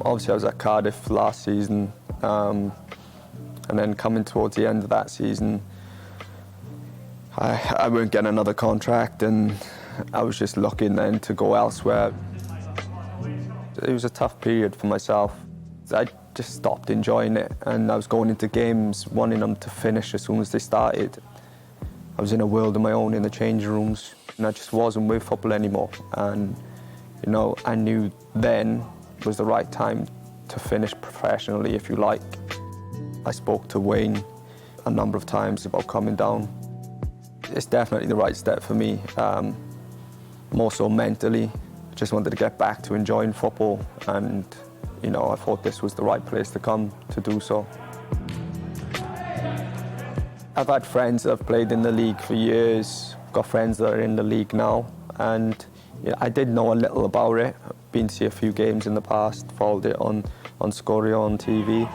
Obviously I was at Cardiff last season, and then coming towards the end of that season, I weren't getting another contract, and I was just looking then to go elsewhere. It was a tough period for myself. I just stopped enjoying it, and I was going into games wanting them to finish as soon as they started. I was in a world of my own in the changing rooms, and I just wasn't with football anymore. And, you know, I knew then was the right time to finish professionally, if you like. I spoke to Wayne a number of times about coming down. It's definitely the right step for me, more so mentally. I just wanted to get back to enjoying football, and you know, I thought this was the right place to come to do so. I've had friends that have played in the league for years, got friends that are in the league now, and you know, I did know a little about it. I've been to see a few games in the past, followed it on Sgorio on TV.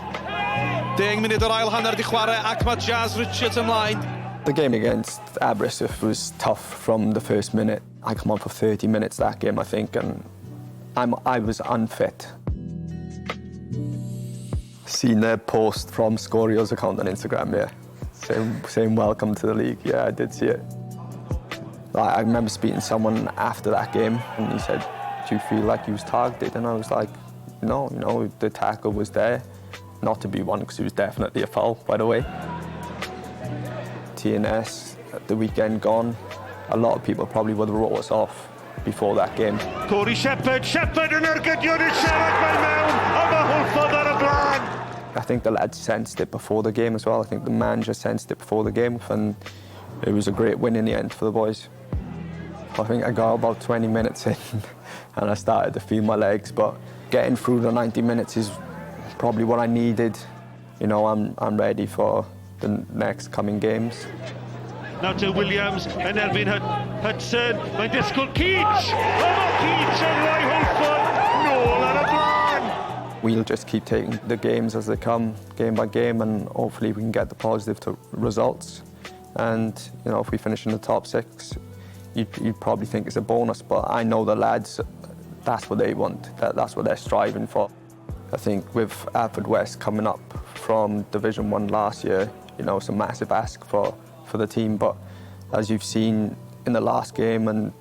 10 munud o'r ail hanner di chwarae ac mae Jazz Richards ymlaen. The game against Aberystwyth was tough from the first minute. I come on for 30 minutes that game, I think, and I was unfit. Seen their post from Sgorio's account on Instagram, yeah. Saying welcome to the league, yeah, I did see it. I remember speaking to someone after that game, and he said, do you feel like you was targeted? And I was like, no, you know, the tackle was there. Not to be one, because it was definitely a foul, by the way. TNS, the weekend gone, a lot of people probably would have wrote us off before that game. Corey Shepherd yn ergydion i'r siarad mae mewn, a mae Hwlffordd ar y blaen. I think the lads sensed it before the game as well. I think the manager sensed it before the game, and it was a great win in the end for the boys. I think I got about 20 minutes in and I started to feel my legs, but getting through the 90 minutes is probably what I needed. You know, I'm ready for the next coming games. Now to Williams yn erbyn Hudson, mae'n disgwyl Keach! O, mae Keach yn rhoi Hwlffordd nôl ar y blaen! We'll just keep taking the games as they come, game by game, and hopefully we can get the positive results. And, you know, if we finish in the top 6, you'd probably think it's a bonus, but I know the lads, that's what they want, that's what they're striving for. I think with Hwlffordd coming up from Division 1 last year, you know, it's a massive ask for the team, but as you've seen in the last game and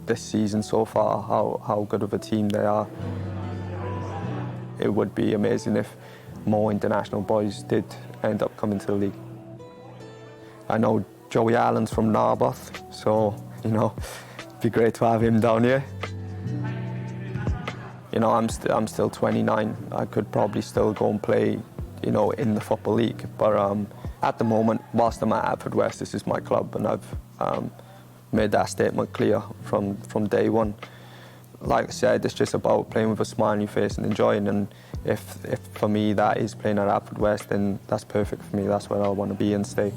this season so far, how good of a team they are. It would be amazing if more international boys did end up coming to the league. I know Joey Allen's from Narberth, so, you know, it'd be great to have him down here. You know, I'm still 29. I could probably still go and play, you know, in the Football League. But at the moment, whilst I'm at Hwlffordd, this is my club, and I've made that statement clear from day one. Like I said, it's just about playing with a smile on your face and enjoying. And if for me that is playing at Hwlffordd, then that's perfect for me. That's where I want to be and stay.